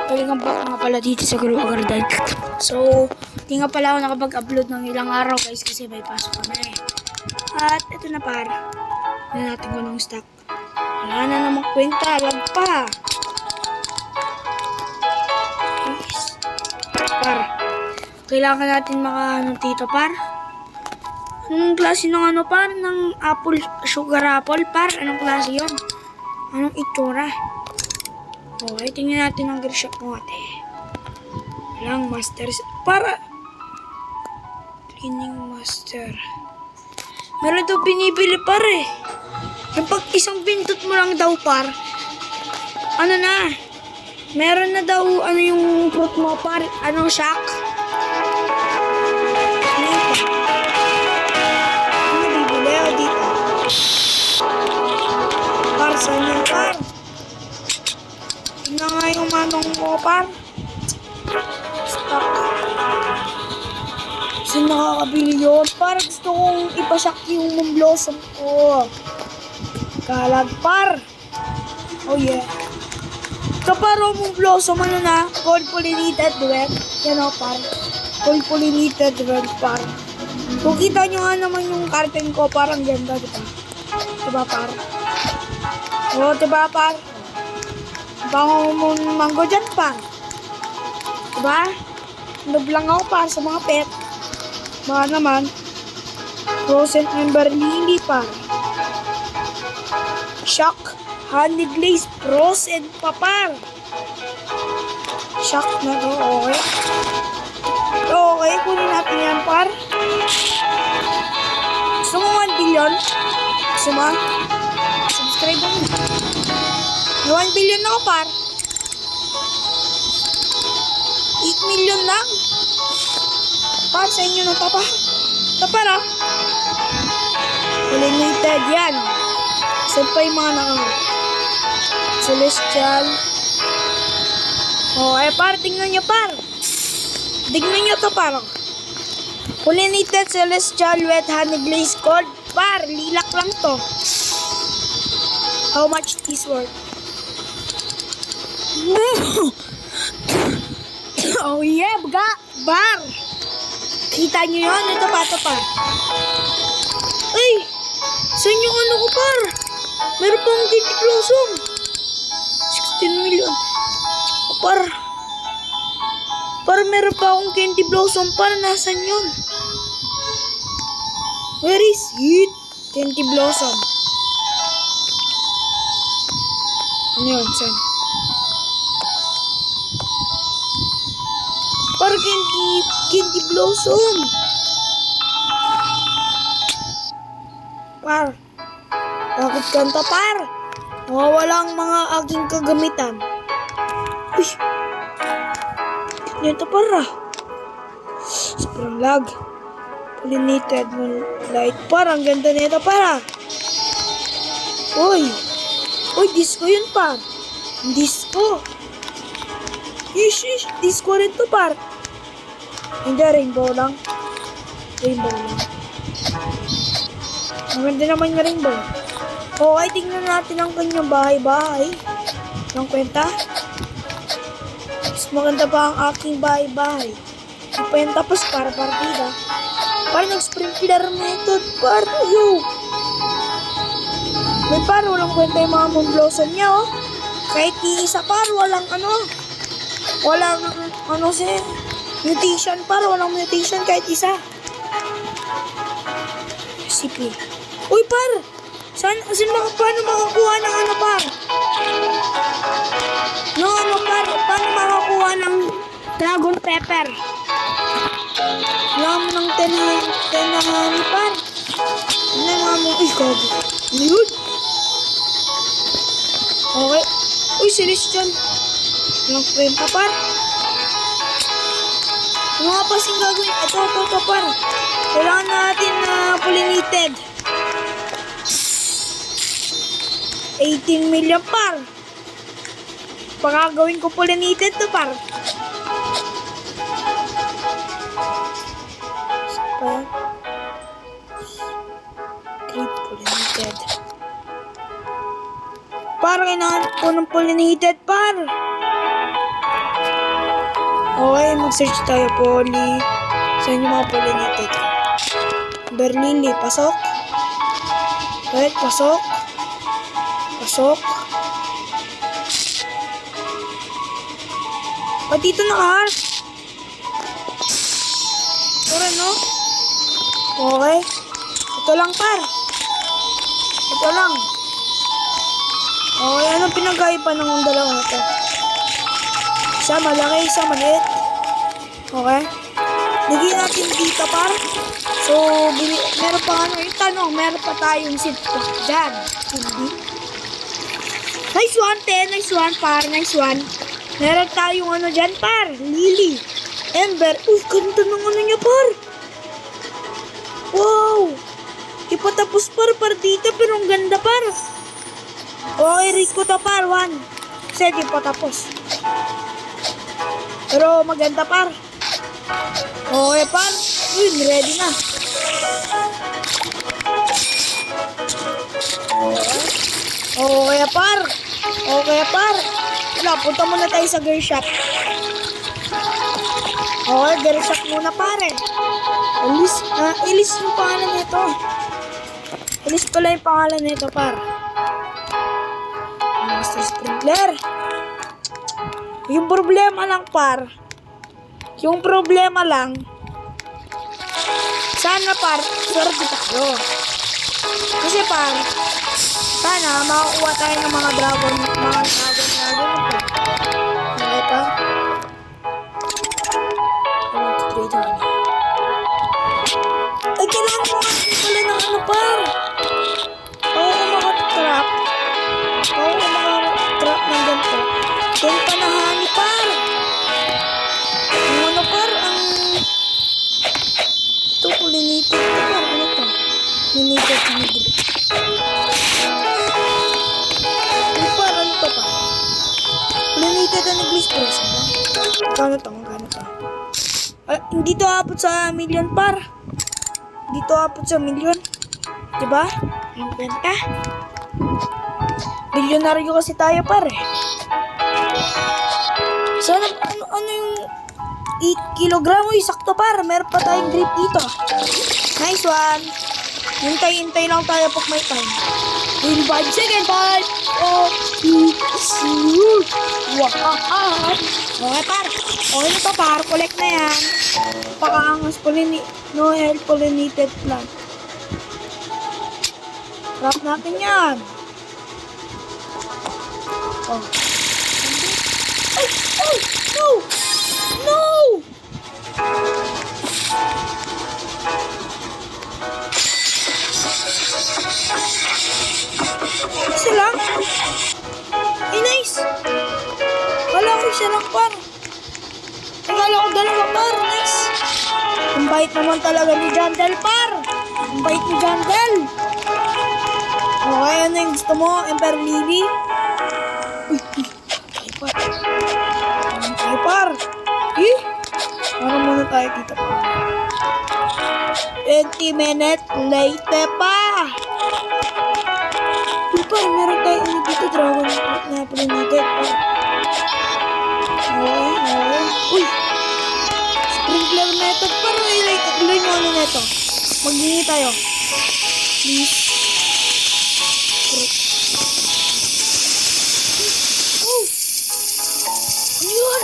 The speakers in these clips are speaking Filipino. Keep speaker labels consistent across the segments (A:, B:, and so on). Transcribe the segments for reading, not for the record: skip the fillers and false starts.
A: Welcome back nga pala dito sa Guru Garden. So, di nga pala ako nakapag-upload ng ilang araw guys kasi may pasok kami. At ito na par. Wala natin ko ng stock. Wala na namang kwenta. Lag pa. Guys. Par. Kailangan natin makaano dito par. Anong klase ng ano par? Ng apple, sugar apple par? Anong klase yun? Anong itsura? Okay, tingnan natin ang gear shop mo ate. Lang master para cleaning master. Meron daw binibili pare. Yung pag isang pintot mo lang daw par. Ano na? Meron na daw ano yung fruit mo par. Ano shock? Ano bibili o dito? Par saan yung par? Na nga yung manong mo par. Stock. Saan nakakabili yun? Par gusto kong ipasyak yung mong blossom ko. Kalag par. Oh yeah. Kaparo mong blossom ano na? Gold pollinated red. Yan o par. Gold pollinated red par. Kung kita nyo nga naman yung curtain ko parang ganda diba? Diba par? Oh diba par? Bango mo mango dyan pa. Diba? Nublang ako pa sa mga pet. Baka naman. Frozen Ember Lily pa. Shock. Honey Glaze Frozen pa par. Shock na to. Okay. Okay. Kunin natin yan par. Gusto mo 1 billion? Gusto mo? Subscribe mo. 1 billion ako par. 8 million lang. Par sa inyo na papa. Tapar ah. Limited yan. Saan pa yung mga Celestial. Oh, par. Tingnan nyo par. Tingnan nyo to par. Pollinated Celestial Wet Honey Glaze Gold. Par. Lilak lang to. How much is worth? Oh yeah, bar. Kita nyo yun? Ito pa. Ay, saan yung ano ko par? Meron pang Candy Blossom. 16 million. Par, meron pa akong Candy Blossom par. Nasaan yun? Where is it? Candy Blossom. Ano yun? Saan? Par Candy Blossom. Par. Bakit kanta par? Nawawala ang mga aking kagamitan. Uy. Ganito par ah. Sobrang lag. Pollinated Moonlight par. Ang ganda nito par ah. Uy. Uy, disco yun par. Disco. Ish, disco rin to par. Hindi, rainbow lang. Ang ganda naman yung rainbow. Okay, tingnan natin ang kanyang bahay-bahay. Ang kwenta. Mas maganda pa ang aking bahay-bahay. Ang kwenta pa para partida. Parang nag-sprinkler method par. Yo. May par, walang kwenta yung mga moon blossom niya oh. Kahit iisa par, walang mutation par, walang mutation kahit isa. CP. Uy par! Paano makakuha ng ano par? No, ano par? Paano makakuha ng dragon pepper? Wala mo ng 10 na honey par. Ano nga mo? Uy, gago. Yun. Okay. Uy, Celestial. Walang kwenta par. Ano nga pa sing gagawin? Ito par. Kailangan natin na pollinated. 18 million par. Pagkagawin ko pollinated to par. Par. Create pollinated. Par, kailangan ko ng pollinated par. Okay, mag-search tayo. Poly. Saan yung mga pollinated? Berlili, pasok. Wait, pasok. Pasok. Dito na ka. Ito no? Okay. Ito lang, par. Ito lang. Okay, anong pinagkaiba ng dalawa na ito? Isa malaki, isa maliit. Okay. Lagyan natin dito, par. So, meron pa yung tanong, meron pa tayong seat dyan. Hindi. Nice one, nice one, par. Nice one. Meron tayong dyan, par. Lily. Ember. Uy, ganda ng niya, par. Wow. Ipatapos, par dito, pero ang ganda, par. Okay, read ko to, par. 1. Kasi di patapos. Pero maganda, par. Okay, par. Uy, ready na. Okay, par. Okay, par. Wala, punta muna tayo sa girl shop. Okay, girl shop muna, pare. Ilis yung pangalan nito. Ilis pala yung pangalan nito, par. Master Sprinkler. Yung problema lang, par. Yung problema lang, sana, par, swerte tayo. Kasi, par, sana makakuha tayo ng mga dragon na gano'n, par. Okay, par? Ay, kailangan mo nga pala ng par. Oo, makatrap. Oo, makatrap ng ganito. Then, panahani, par. Ang par, ang... Ito, pollinated. Ito, par, ano ito? Pollinated, pollinated. Ay, par, ano ito, par? Pollinated ang English person, ba? Magkano ito? Hindi to abot sa million, par. Hindi to abot sa million. Diba? Ang benta. Bilyonaryo kasi tayo, par, eh. Sana, ano yung 8 kilogramo, sakto, par. Meron pa tayong grip dito. Nice one. Hintay lang tayo pag may time. In 5 seconds, 5, 4, 3, 2, 1. Okay, par. Okay na to, par. Collect na yan. Pakaangas no health pollinated plant. Trap natin yan. Oh. Ay! No! No! Isa lang? Eh, nice! Kala ko isa lang, par. Kala ko dalawa, par. Nice! Ang bait naman talaga ni Jandel, par. Ang bait ni Jandel. Okay, ano yung gusto mo? Ember Lily? Uy! Ay, par. Ay, par. Ano muna tayo dito, par? 20 minutes later pa. Uy, par, meron tayo dito dragon na pollinated, par. Okay. Uy! Sprinkler method, par. Ilan yung ano neto? Maghingi tayo. Please. Oh! Ano yun?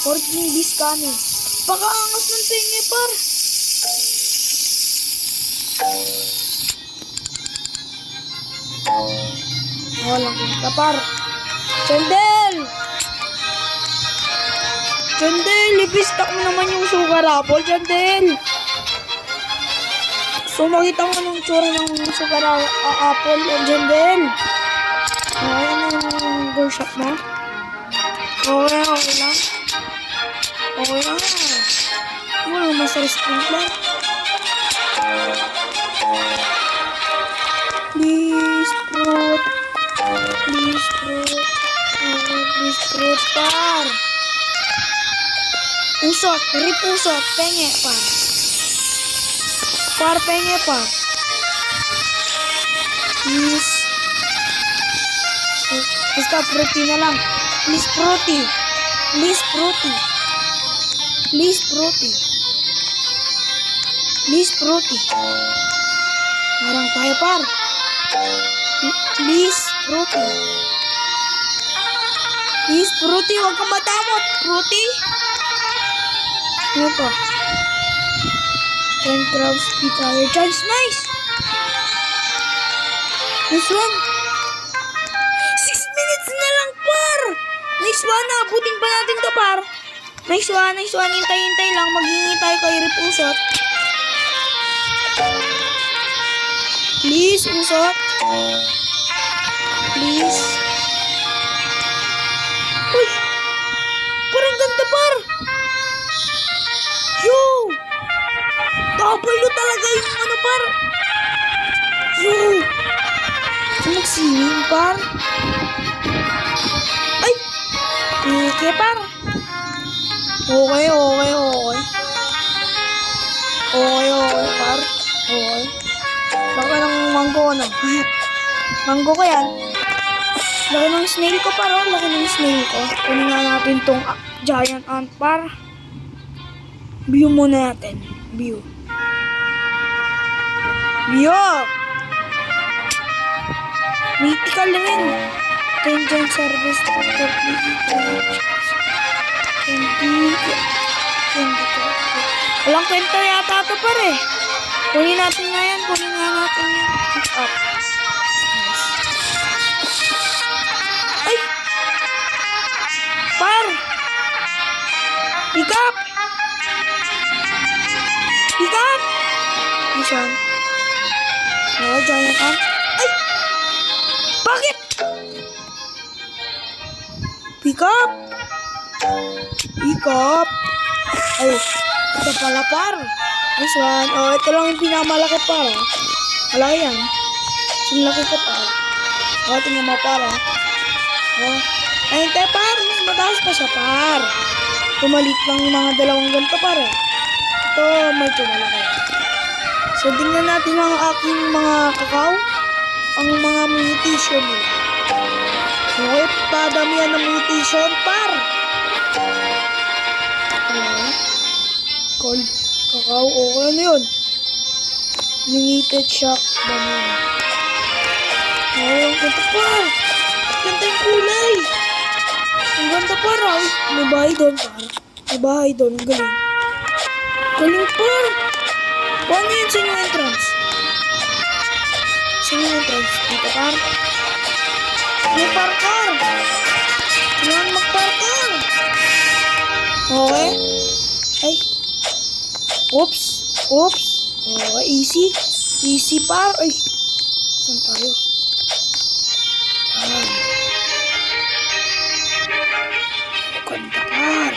A: Fortune beast coming. Pakaangas ng tingi, par. Walang kita, par. Chandel! Chandel, ipistak mo naman yung sugar apple, Chandel. So, makita mo nung tsura ng sugar apple, Chandel. Okay, ano yung girl shop mo? Okay lang. Okay lang. Walang master sprinkler. Please, fruit. Please, fruit. Please, fruit, par. Usot, rip usot, penge, par. Par, penge, par. Please. Basta fruity na lang. Please, fruity. Please, fruity. Please, fruity. Please, fruity. Parang tayo, par. Please, fruity. Please, fruity. Huwag kang madamot. Fruity. Ano pa? 10 crabs, speed higher chance. Nice! This one. 6 minutes na lang, par! Nice one, abutin pa natin to, par. Nice one, nice one. Hintay-hintay lang. Maghingi tayo kay Rip Usot. Please, Usot. Please. Uy! Parang ganda, par. Yo! Double lo talaga yung ano, par. Yo! Magsining, par. Ay! Okay, par. Okay. Okay, par. Okay. Laki ng manggo, ano? Manggo ko yan. Laki ng snail ko, par. Oh. Laki ng snail ko. Kunin nga natin tong giant ant, par. View muna natin. View. Mythical rin. Tension service. Walang kwenta yata ito, pare. Kunin natin nga yan. Pick up. Ay! Par! Pick up! Isyan. Oh, giant ant. Ay! Bakit? Pick up! Ay, ito pala, par. This one. Oh, ito lang yung pinakamalaki, par. Malaki yan. Sinlaki ko, par. Oh, tingnan mo, par. Oh. Ay, hindi, par. Mas mataas pa siya, par. Pumalit lang yung mga dalawang ganito, par. Ito, medyo malaki. So, tingnan natin ang aking mga kakao. Ang mga mutation nila. Okay, padamihan ng mutation, par. Cold kakao. Okay, ano yun? Limited shock. Banana. Okay, ang ganda, par. Ganda yung kulay. Ang ganda, par. Ay, may bahay doon, par. May bahay doon. Ang galing. Galing, par. Paano yun sa inyong entrance? Dito, par. May parkour. Kailangan mag-parkour. Okay. Ay. Oops. Okay, easy, par. Ay. Saan tayo? Ganda, par.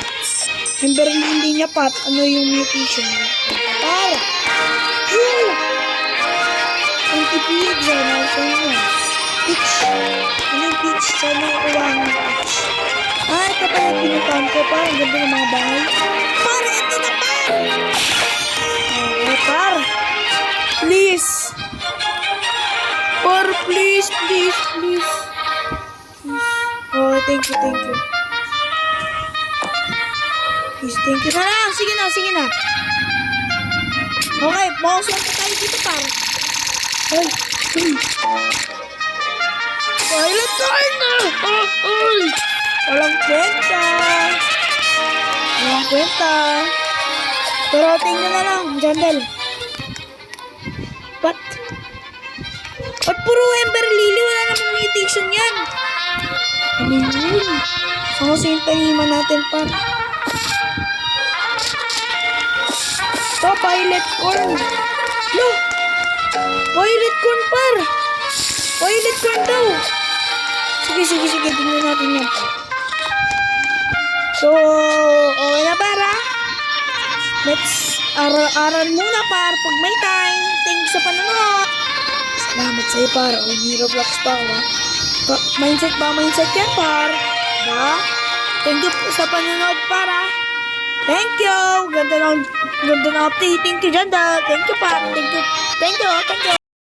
A: Remember, hindi niya, par. Ano yung mutation niya? Par. Anti-pig. Peach. Ano yung peach? Saan nakukuha ang peach? Ito pa yung pinutan ko. Par, ang ganda ng mga bahay. Par, ito na, par! Okay, par. Please. Par, please. Oh, thank you. Please, thank you na lang. Sige na. Okay, makaswerte tayo dito, par. Ay. Pilot tayo na! Ay! Walang kwenta. Pero tingnan na lang, Jandel. Ba't puro Ember Lily? Wala namang mutation yan. Ano yun? Saan kasi yung taniman natin, par? Ito, Pilot Corn. No! Pilot Corn, par! Pilot Corn daw! Sige, tingnan natin yan, par. So, okay na, para. Let's aral muna, par. Pag may time. Thank you sa panonood. Salamat sa'yo, par. Roblox pa ako. Mindset yan, par. Diba? Thank you sa panonood, para. Thank you. Ganda na update. Thank you, Janda. Thank you, par. Thank you.